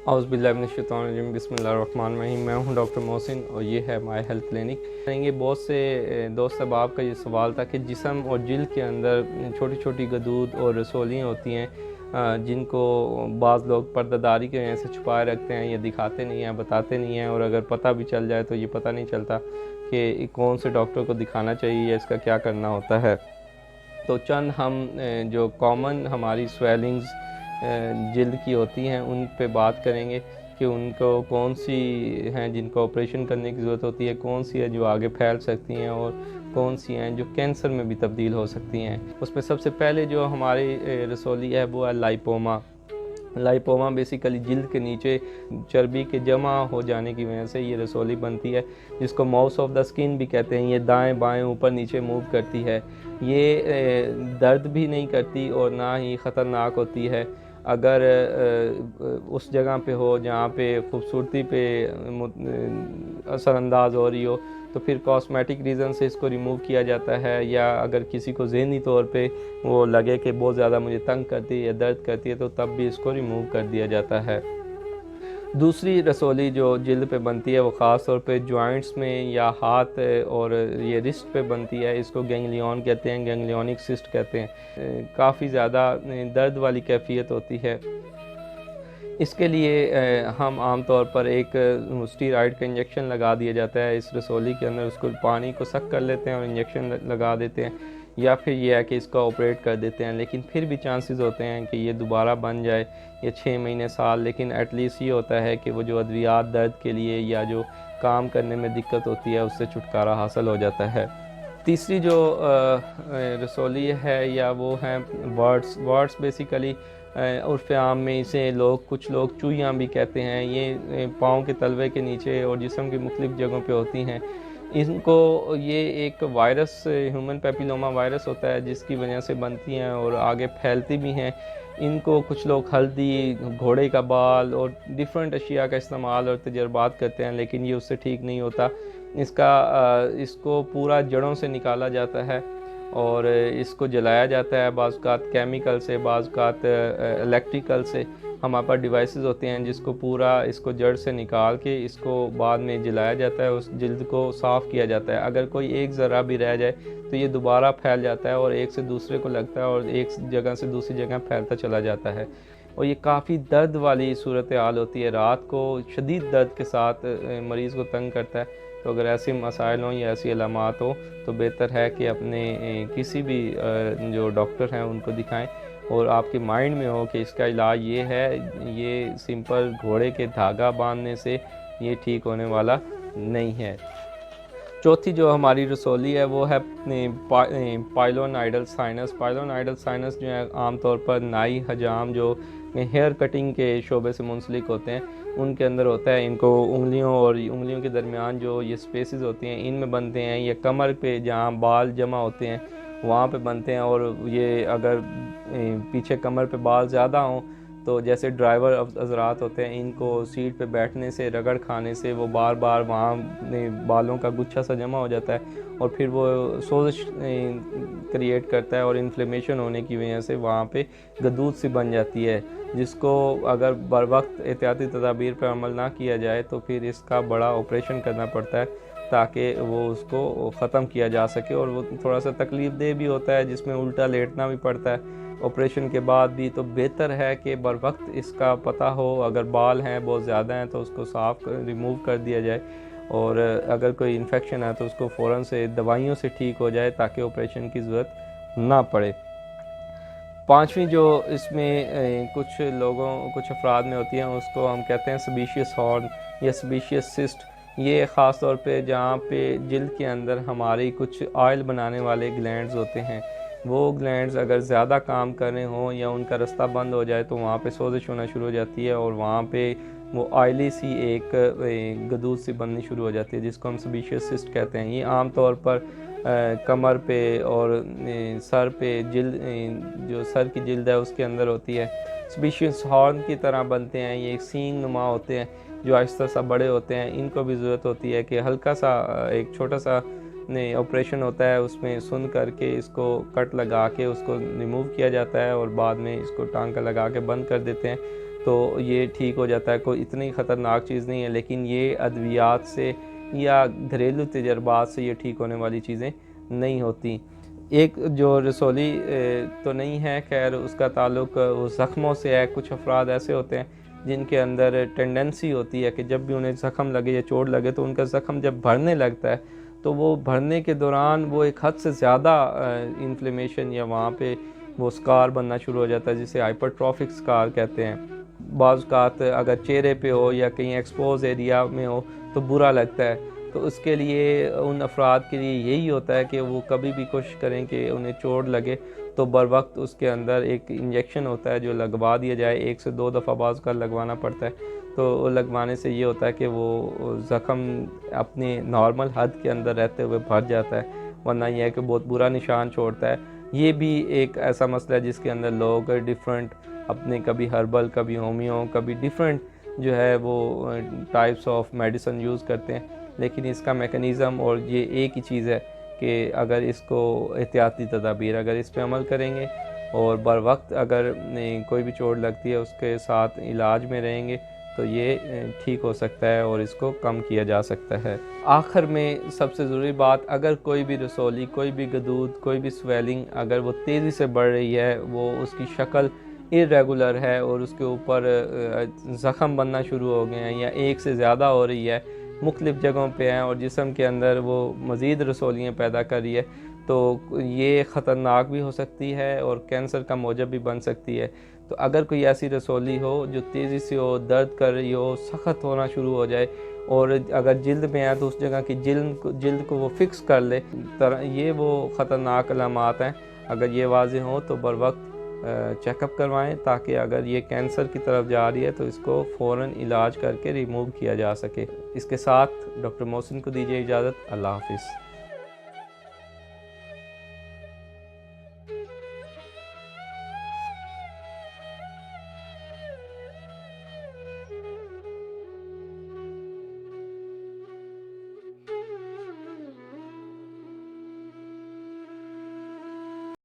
औज़ुबिल्लाहिमिनश्शैतानिर्रजीम बिस्मिल्लाहिर्रहमानिर्रहीम। मैं हूं डॉक्टर मोहसिन और ये है माय हेल्थ क्लिनिक। ये बहुत से दोस्त अहबाब का ये सवाल था कि जिस्म और जिल्द के अंदर छोटी छोटी गदूद और रसौलियाँ होती हैं, जिनको बाज़ लोग पर्दादारी की वजह से छुपाए रखते हैं, ये दिखाते नहीं हैं, बताते नहीं हैं, और अगर पता भी चल जाए तो ये पता नहीं चलता कि कौन से डॉक्टर को दिखाना चाहिए या इसका क्या करना होता है। तो चंद हम जो कॉमन हमारी स्वेलिंग्स जिल्द की होती हैं उन पे बात करेंगे कि उनको कौन सी हैं जिनको ऑपरेशन करने की ज़रूरत होती है, कौन सी है जो आगे फैल सकती हैं, और कौन सी हैं जो कैंसर में भी तब्दील हो सकती हैं। उसमें सबसे पहले जो हमारी रसौली है वो है लाइपोमा। लाइपोमा बेसिकली जिल्द के नीचे चर्बी के जमा हो जाने की वजह से ये रसौली बनती है, जिसको माउस ऑफ द स्किन भी कहते हैं। ये दाएं बाएं ऊपर नीचे मूव करती है। ये दर्द भी नहीं करती और ना ही ख़तरनाक होती है। अगर उस जगह पे हो जहाँ पे खूबसूरती पे असरअंदाज हो रही हो तो फिर कॉस्मेटिक रीज़न से इसको रिमूव किया जाता है, या अगर किसी को ज़हनी तौर पे वो लगे कि बहुत ज़्यादा मुझे तंग करती है या दर्द करती है तो तब भी इसको रिमूव कर दिया जाता है। दूसरी रसौली जो जिल्द पे बनती है वो ख़ास तौर पे जॉइंट्स में या हाथ और ये रिस्ट पे बनती है। इसको गैंग्लियन कहते हैं, गैंग्लियोनिक सिस्ट कहते हैं। काफ़ी ज़्यादा दर्द वाली कैफियत होती है। इसके लिए हम आम तौर पर एक स्टीरॉइड का इंजेक्शन लगा दिया जाता है इस रसौली के अंदर। उसको पानी को सक कर लेते हैं और इंजेक्शन लगा देते हैं, या फिर यह है कि इसका ऑपरेट कर देते हैं। लेकिन फिर भी चांसेस होते हैं कि ये दोबारा बन जाए, ये 6 महीने साल, लेकिन एटलीस्ट ये होता है कि वो जो अद्वियात दर्द के लिए या जो काम करने में दिक्कत होती है उससे छुटकारा हासिल हो जाता है। तीसरी जो रसौली है या वो हैं वर्ड्स बेसिकली उर्फ़ आम में इसे कुछ लोग चूहियाँ भी कहते हैं। ये पाँव के तलवे के नीचे और जिस्म की मुख्तलिफ़ जगहों पे होती हैं। इनको ये एक वायरस, ह्यूमन पैपिलोमा वायरस होता है जिसकी वजह से बनती हैं और आगे फैलती भी हैं। इनको कुछ लोग हल्दी, घोड़े का बाल और डिफरेंट अशिया का इस्तेमाल और तजर्बात करते हैं, लेकिन ये उससे ठीक नहीं होता। इसको पूरा जड़ों से निकाला जाता है और इसको जलाया जाता है, बाज़-औक़ात केमिकल से, बाज़-औक़ात इलेक्ट्रिकल से। हमारे पास डिवाइसेस होते हैं जिसको पूरा इसको जड़ से निकाल के इसको बाद में जलाया जाता है, उस जिल्द को साफ़ किया जाता है। अगर कोई एक ज़रा भी रह जाए तो ये दोबारा फैल जाता है और एक से दूसरे को लगता है और एक जगह से दूसरी जगह फैलता चला जाता है। और ये काफ़ी दर्द वाली सूरत हाल होती है, रात को शदीद दर्द के साथ मरीज़ को तंग करता है। तो अगर ऐसे मसाइल हों या ऐसी अलामात हो तो बेहतर है कि अपने किसी भी जो डॉक्टर हैं उनको दिखाएं और आपके माइंड में हो कि इसका इलाज ये है, ये सिंपल घोड़े के धागा बांधने से ये ठीक होने वाला नहीं है। चौथी जो हमारी रसौली है वो है पाइलोनाइडल साइनस। पाइलोनाइडल साइनस जो है आमतौर पर नाई हजाम जो हेयर कटिंग के शोबे से मुंसलिक होते हैं उनके अंदर होता है। इनको उंगलियों और उंगलियों के दरमियान जो ये स्पेसेस होती हैं इनमें बनते हैं। ये कमर पे जहाँ बाल जमा होते हैं वहाँ पे बनते हैं, और ये अगर पीछे कमर पे बाल ज़्यादा हों तो जैसे ड्राइवर हज़रात होते हैं, इनको सीट पे बैठने से, रगड़ खाने से वो बार बार वहाँ बालों का गुच्छा सा जमा हो जाता है और फिर वो सोजिश क्रिएट करता है और इन्फ्लेमेशन होने की वजह से वहाँ पे गदूद सी बन जाती है, जिसको अगर बर वक्त एहतियाती तदाबीर पर अमल ना किया जाए तो फिर इसका बड़ा ऑपरेशन करना पड़ता है ताकि वो उसको ख़त्म किया जा सके। और वो थोड़ा सा तकलीफ़ देह भी होता है, जिसमें उल्टा लेटना भी पड़ता है ऑपरेशन के बाद भी। तो बेहतर है कि बर वक्त इसका पता हो, अगर बाल हैं बहुत ज़्यादा हैं तो उसको रिमूव कर दिया जाए, और अगर कोई इन्फेक्शन है तो उसको फ़ौरन से दवाइयों से ठीक हो जाए ताकि ऑपरेशन की ज़रूरत ना पड़े। पांचवी जो इसमें कुछ अफराद में होती हैं उसको हम कहते हैं सेबेशियस हॉर्न या सेबेशियस सिस्ट। ये ख़ास तौर पे जहाँ पे जिल्द के अंदर हमारी कुछ ऑयल बनाने वाले ग्लैंड्स होते हैं, वो ग्लैंड्स अगर ज़्यादा काम कर रहे हों या उनका रास्ता बंद हो जाए तो वहाँ पे सोजिश होना शुरू हो जाती है और वहाँ पे वो ऑयली सी एक गदूद सी बननी शुरू हो जाती है, जिसको हम सेबेशियस सिस्ट कहते हैं। ये आम तौर पर कमर पे और सर पे जो सर की जिल्द है उसके अंदर होती है। सेबेशियस हॉर्न की तरह बनते हैं, ये एक सींग नुमा होते हैं जो आहिस्ता सा बड़े होते हैं। इनको भी ज़रूरत होती है कि हल्का सा एक छोटा सा ऑपरेशन होता है, उसमें सुन करके इसको कट लगा के उसको रिमूव किया जाता है और बाद में इसको टांका लगा के बंद कर देते हैं। तो ये ठीक हो जाता है, कोई इतनी ख़तरनाक चीज़ नहीं है। लेकिन ये अद्वियात से या घरेलू तजर्बात से ये ठीक होने वाली चीज़ें नहीं होती। एक जो रसौली तो नहीं है, खैर उसका ताल्लुक़ वो ज़ख्मों से है। कुछ अफराद ऐसे होते हैं जिनके अंदर टेंडेंसी होती है कि जब भी उन्हें ज़ख्म लगे या चोट लगे तो उनका ज़ख्म जब भरने लगता है तो वो भरने के दौरान वो एक हद से ज़्यादा इन्फ्लेमेशन या वहाँ पे वो स्कार बनना शुरू हो जाता है, जिसे हाइपरट्रॉफिक स्कार कहते हैं। बाज़ औक़ात अगर चेहरे पे हो या कहीं एक्सपोज एरिया में हो तो बुरा लगता है। तो उसके लिए उन अफराद के लिए यही होता है कि वो कभी भी कोशिश करें कि उन्हें चोट लगे तो बर वक्त उसके अंदर एक इंजेक्शन होता है जो लगवा दिया जाए। 1 से 2 दफ़ा बाज़ का लगवाना पड़ता है। तो लगवाने से ये होता है कि वो ज़ख़म अपने नॉर्मल हद के अंदर रहते हुए भर जाता है, वरना यह है कि बहुत बुरा निशान छोड़ता है। ये भी एक ऐसा मसला है जिसके अंदर लोग डिफरेंट अपने कभी हर्बल, कभी होमियो, कभी डिफरेंट जो है वो टाइप्स ऑफ मेडिसिन यूज़ करते हैं। लेकिन इसका मैकेनिज़्म और ये एक ही चीज़ है कि अगर इसको एहतियाती तदाबीर अगर इस पे अमल करेंगे और बर वक्त अगर कोई भी चोट लगती है उसके साथ इलाज में रहेंगे तो ये ठीक हो सकता है और इसको कम किया जा सकता है। आखिर में सबसे ज़रूरी बात, अगर कोई भी रसौली, कोई भी गदूद, कोई भी स्वेलिंग अगर वो तेज़ी से बढ़ रही है, वो उसकी शक्ल इर्रेगुलर है और उसके ऊपर ज़ख़म बनना शुरू हो गए हैं या एक से ज़्यादा हो रही है, मुख्तलिफ़ जगहों पे हैं और जिस्म के अंदर वो मज़ीद रसौलियाँ पैदा कर रही है, तो ये ख़तरनाक भी हो सकती है और कैंसर का मौजब भी बन सकती है। तो अगर कोई ऐसी रसौली हो जो तेज़ी से हो, दर्द कर रही हो, सख्त होना शुरू हो जाए और अगर जिल्द में है तो उस जगह की जिल्द को वो फ़िक्स कर ले, ये वो ख़तरनाक अलामात हैं। अगर ये वाज़ेह हों तो बर वक्त चेकअप करवाएं ताकि अगर ये कैंसर की तरफ जा रही है तो इसको फ़ौरन इलाज करके रिमूव किया जा सके। इसके साथ डॉक्टर मोहसिन को दीजिए इजाज़त। अल्लाह हाफ़िज़।